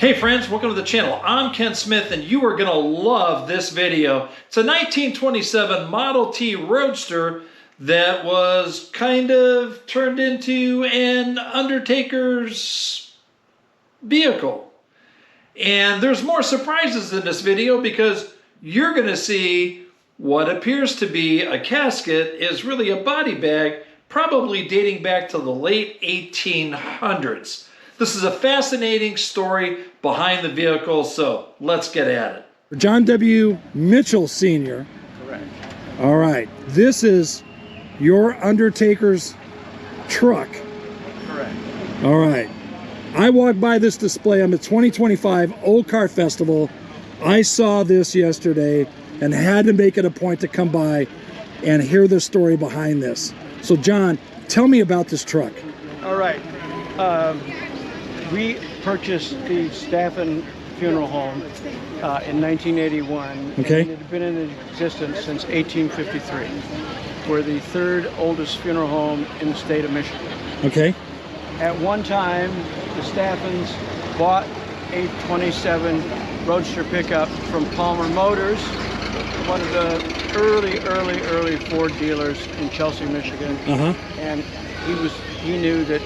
Hey friends, welcome to the channel. I'm Ken Smith and you are gonna love this video. It's a 1927 Model T Roadster that was kind of turned into an Undertaker's vehicle. And there's more surprises in this video because you're gonna see what appears to be a casket is really a body bag, probably dating back to the late 1800s. This is a fascinating story behind the vehicle, so let's get at it. John W. Mitchell Sr. Correct. All right, this is your Undertaker's truck. Correct. All right, I walked by this display. I'm at 2025 Old Car Festival. I saw this yesterday and had to make it a point to come by and hear the story behind this. So John, tell me about this truck. All right. We purchased the Staffen Funeral Home in 1981. Okay. And it had been in existence since 1853. We're the third oldest funeral home in the state of Michigan. Okay. At one time, the Staffens bought a 27 Roadster pickup from Palmer Motors, one of the early Ford dealers in Chelsea, Michigan. And he knew that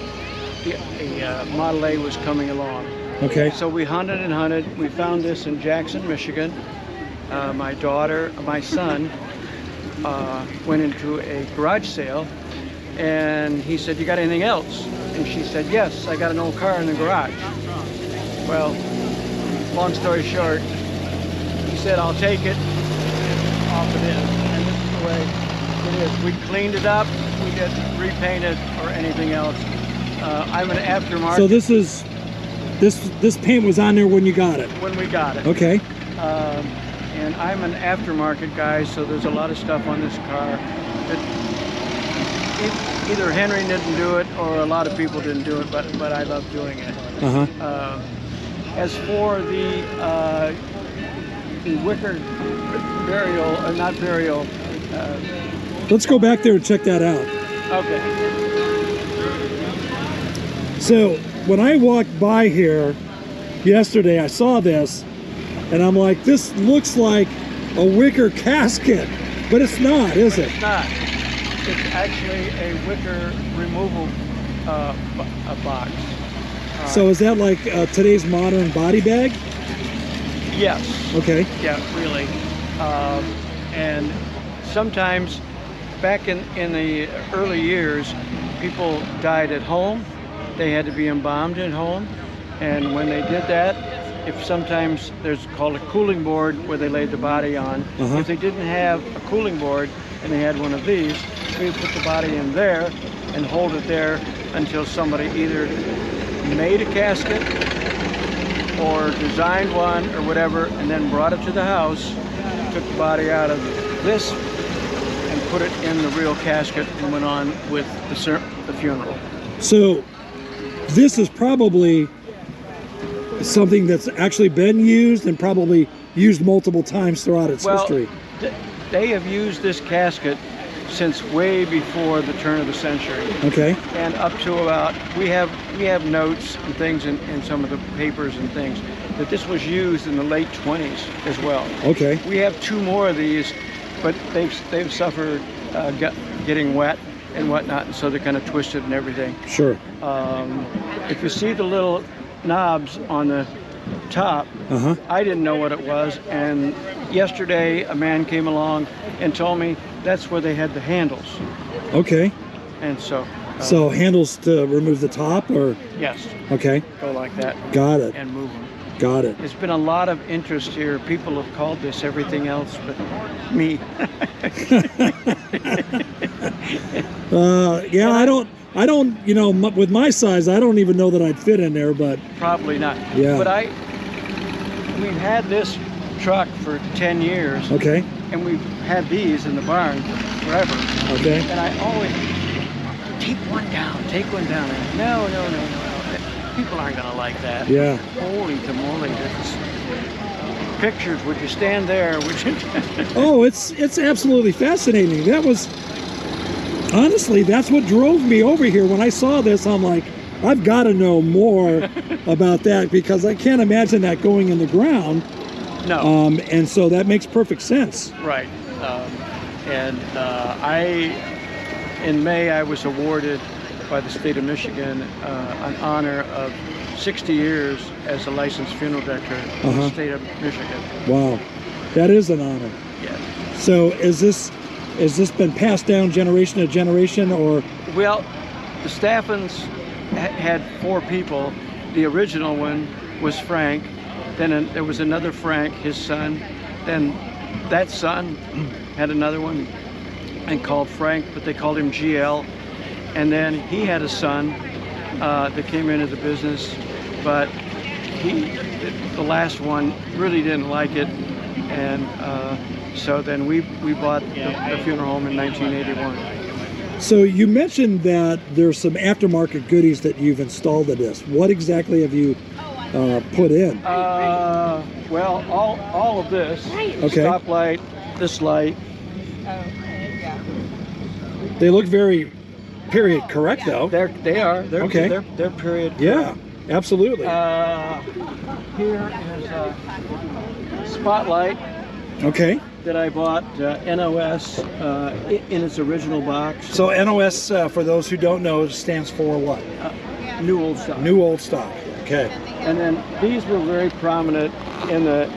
a Model A was coming along. Okay. So we hunted and hunted. We found this in Jackson, Michigan. My son went into a garage sale and he said, "You got anything else?" And she said, "Yes, I got an old car in the garage." Well, long story short, he said, "I'll take it." Off it is. And this is the way it is. We cleaned it up. We didn't repaint it or anything else. I'm an aftermarket. So this paint was on there when you got it? When we got it. Okay. And I'm an aftermarket guy, so there's a lot of stuff on this car that either Henry didn't do it or a lot of people didn't do it, but I love doing it. As for the Wicker burial, not burial. Let's go back there and check that out. Okay. So when I walked by here yesterday, I saw this and I'm like, this looks like a Wicker casket, but it's not, is it? It's not. It's actually a Wicker removal box. So is that like today's modern body bag? Yes. Okay. Yeah, really. And sometimes back in the early years, people died at home. They had to be embalmed at home. And when they did that, if sometimes there's called a cooling board where they laid the body on. If they didn't have a cooling board and they had one of these, we would put the body in there and hold it there until somebody either made a casket or designed one or whatever, and then brought it to the house, took the body out of this and put it in the real casket and went on with the funeral. So this is probably something that's actually been used and probably used multiple times throughout its history. They have used this casket since way before the turn of the century. Okay. And up to about, we have notes and things in some of the papers and things that this was used in the late 20s as well. Okay. We have two more of these, but they've suffered getting wet and whatnot, and so they're kind of twisted and everything. Sure. If you see the little knobs on the top, I didn't know what it was, and yesterday a man came along and told me that's where they had the handles. Okay. And so so handles to remove the top, or? Yes. Okay. Go like that. Got it. And move them. Got it. There's been a lot of interest here. People have called this everything else but me. Yeah, I don't, you know, with my size, I don't even know that I'd fit in there, but. Probably not. Yeah. But we've had this truck for 10 years. Okay. And we've had these in the barn forever. Okay. And I always, take one down. And no. People aren't going to like that. Yeah. Holy tamale, pictures, would you stand there? Would you? Oh, it's absolutely fascinating. That was, honestly, that's what drove me over here. When I saw this, I'm like, I've got to know more about that, because I can't imagine that going in the ground. No. And so that makes perfect sense. Right. In May, I was awarded by the state of Michigan an honor of 60 years as a licensed funeral director in the state of Michigan. Wow, that is an honor. Yes. So is this been passed down generation to generation, or? Well, the Staffens had 4 people. The original one was Frank. Then there was another Frank, his son. Then that son had another one and called Frank, but they called him GL. And then he had a son that came into the business, but the last one really didn't like it, and so then we bought the funeral home in 1981. So you mentioned that there's some aftermarket goodies that you've installed in this. What exactly have you put in? Well, all of this. Okay. Stoplight, this light. They look very period correct, though. They are. They're, okay. They're period. Yeah, absolutely. Here is a spotlight. Okay. That I bought NOS in its original box. So NOS, for those who don't know, stands for what? New old stock. New old stock. Okay. And then these were very prominent in the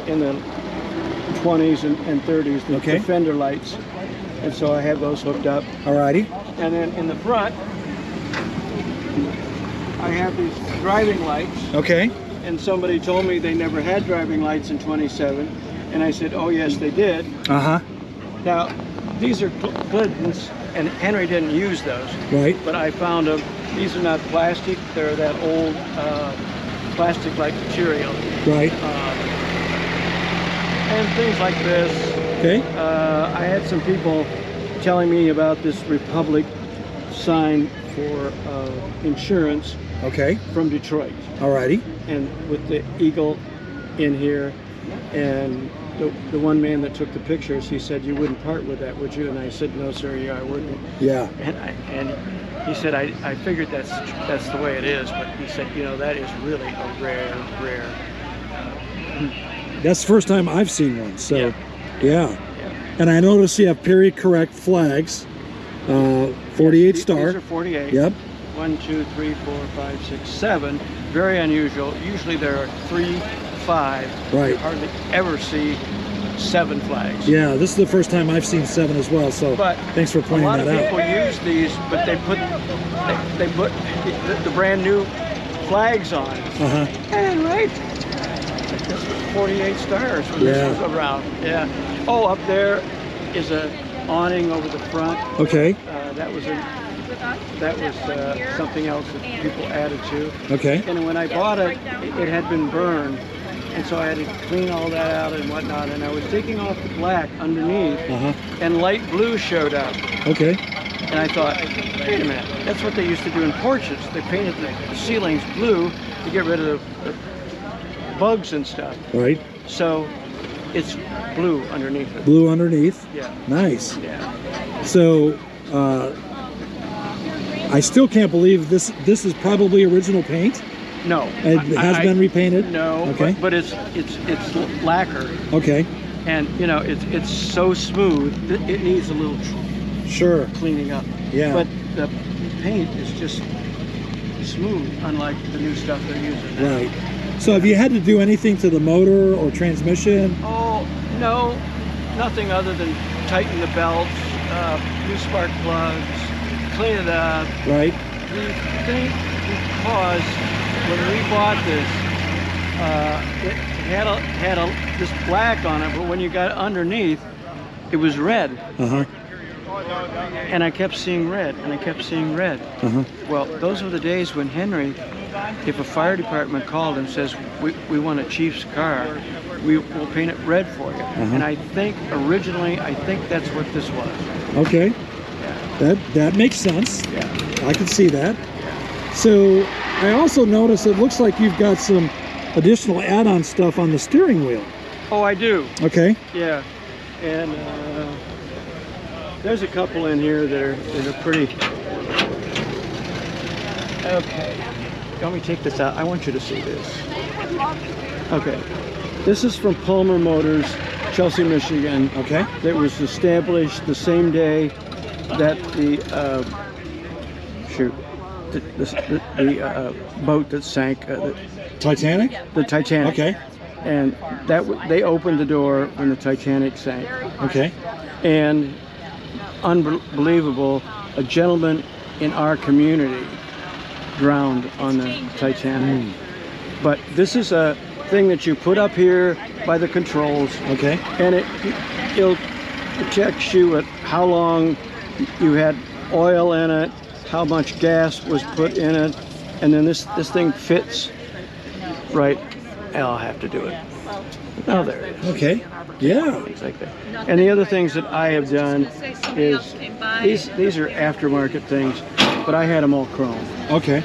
20s and 30s. The fender lights, and so I have those hooked up. Alrighty. And then in the front, I have these driving lights. Okay. And somebody told me they never had driving lights in 27. And I said, oh yes, they did. Uh-huh. Now, these are Clintons, and Henry didn't use those. Right. But I found them. These are not plastic. They're that old plastic-like material. Right. And things like this. Okay. I had some people telling me about this Republic sign for insurance. Okay. From Detroit. Alrighty. And with the eagle in here. And the one man that took the pictures, he said, you wouldn't part with that, would you? And I said, no, sir, yeah, I wouldn't. Yeah. And he said, I figured that's the way it is, but he said, you know, that is really a rare. That's the first time I've seen one, so yeah. And I noticed you have period correct flags, 48 star. These are 48. Yep. 1, 2, 3, 4, 5, 6, 7. Very unusual. Usually there are 3, 5. Right. You hardly ever see 7 flags. Yeah, this is the first time I've seen 7 as well. So thanks for pointing that out. A lot of people use these, but they put the brand new flags on. And right, this was 48 stars when this was around. Yeah. Oh, up there is a awning over the front. Okay. That was something else that people added to. Okay. And when I bought it, it had been burned. And so I had to clean all that out and whatnot. And I was taking off the black underneath, and light blue showed up. Okay. And I thought, wait a minute, that's what they used to do in porches. They painted the ceilings blue to get rid of the bugs and stuff. Right. So it's blue underneath it. Blue underneath. Yeah. Nice. Yeah. So I still can't believe this is probably original paint. No. It has been repainted? No. Okay. But it's lacquer. Okay. And you know, it's so smooth. It needs a little cleaning up. Yeah. But the paint is just smooth, unlike the new stuff they're using now. Right. So have you had to do anything to the motor or transmission? Oh, no. Nothing other than tighten the belts, new spark plugs, clean it up. Right. We think because when we bought this, it had this black on it, but when you got underneath, it was red. And I kept seeing red, and I kept seeing red. Well, those were the days when Henry, if a fire department called and says, we want a chief's car, we will paint it red for you. And I think originally, that's what this was. Okay. Yeah. That makes sense. Yeah. I can see that. So I also noticed it looks like you've got some additional add-on stuff on the steering wheel. Oh, I do. Okay. Yeah. And there's a couple in here that are pretty. Okay. let me take this out. I want you to see this. Okay. This is from Palmer Motors, Chelsea, Michigan. Okay. That was established the same day that the boat that sank, Titanic? the Titanic. Okay. And they opened the door when the Titanic sank. Okay. And unbelievable, a gentleman in our community drowned on the Titanic. But this is a thing that you put up here by the controls. Okay. And it checks you at how long you had oil in it, how much gas was put in it, and then this thing fits right. I'll have to do it. Oh, there it is. Okay. Yeah. Things like that. And the other things that I have done is these are aftermarket things, but I had them all chrome. Okay.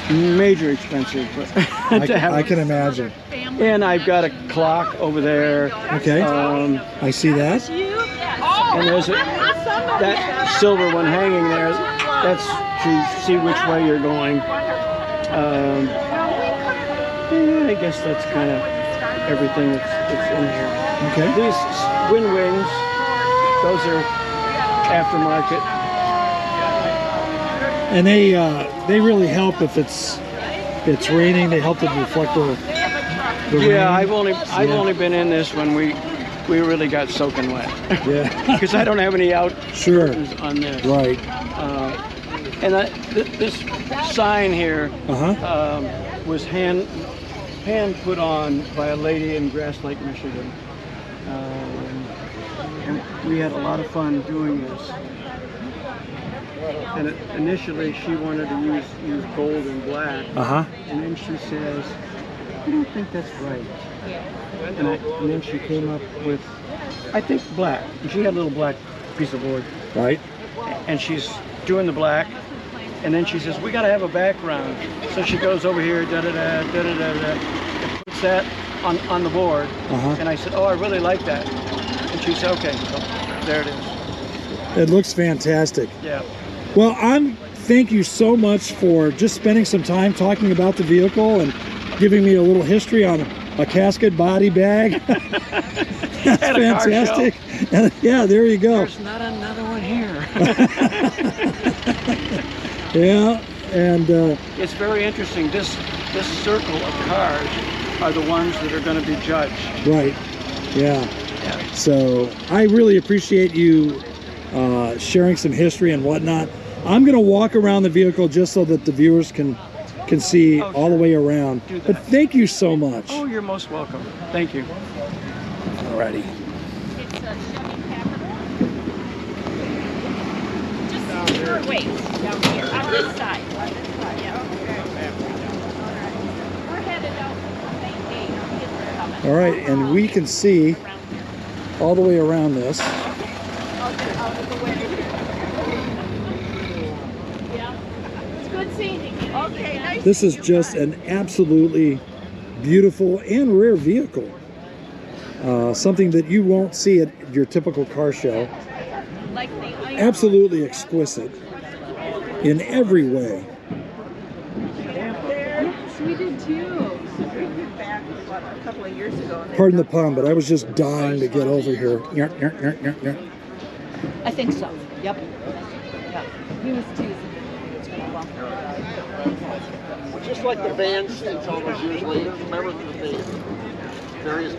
Major expensive, but I can imagine. And I've got a clock over there. Okay. I see that. And there's that silver one hanging there. That's to see which way you're going. I guess that's kind of everything that's in here. Okay. These wind wings, those are aftermarket. And they really help if it's raining. They help to deflect the rain. Yeah, I've only been in this when we really got soaking wet. Yeah. Because I don't have any out Sure. on this. Right. And this sign here Uh-huh. was hand put on by a lady in Grass Lake, Michigan. And we had a lot of fun doing this. And initially she wanted to use gold and black. Uh-huh. And then she says, I don't think that's right. And then she came up with, I think, black. And she had a little black piece of board. Right. And she's doing the black. And then she says, we got to have a background. So she goes over here, da-da-da, da-da-da-da, and puts that on the board. Uh-huh. And I said, oh, I really like that. And she said, okay, so there it is. It looks fantastic. Yeah. Well, thank you so much for just spending some time talking about the vehicle and giving me a little history on a casket body bag. That's fantastic. And, yeah, there you go. There's not another one here. Yeah, and it's very interesting. This circle of cars are the ones that are going to be judged. right. Yeah. So I really appreciate you sharing some history and whatnot. I'm going to walk around the vehicle just so that the viewers can see all the way around. But thank you so much. Oh, you're most welcome. Thank you. Alrighty. Just wait, down here, on this side. We're headed out to main gate. Kids are coming. All right, and we can see all the way around this. Out of the way. Yeah. It's good seeing you. Okay, nice. This is just an absolutely beautiful and rare vehicle. Something that you won't see at your typical car show. Like the Absolutely exquisite in every way. Yes, we did too. We went back a couple of years ago. Pardon the pun, but I was just dying to get over here. I think so. Yep. Yeah. He was teasing. It's gonna bump. Just like the van seats all those years later, remember the various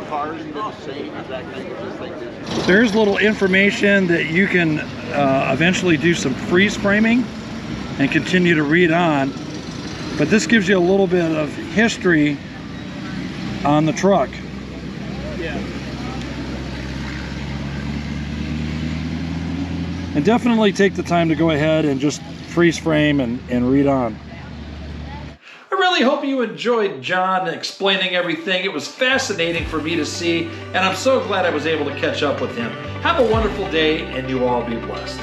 cars did the same exact thing as this thing did? There's little information that you can eventually do some freeze framing and continue to read on. But this gives you a little bit of history on the truck. Yeah. And definitely take the time to go ahead and just freeze frame and read on. I really hope you enjoyed John explaining everything. It was fascinating for me to see, and I'm so glad I was able to catch up with him. Have a wonderful day, and you all be blessed.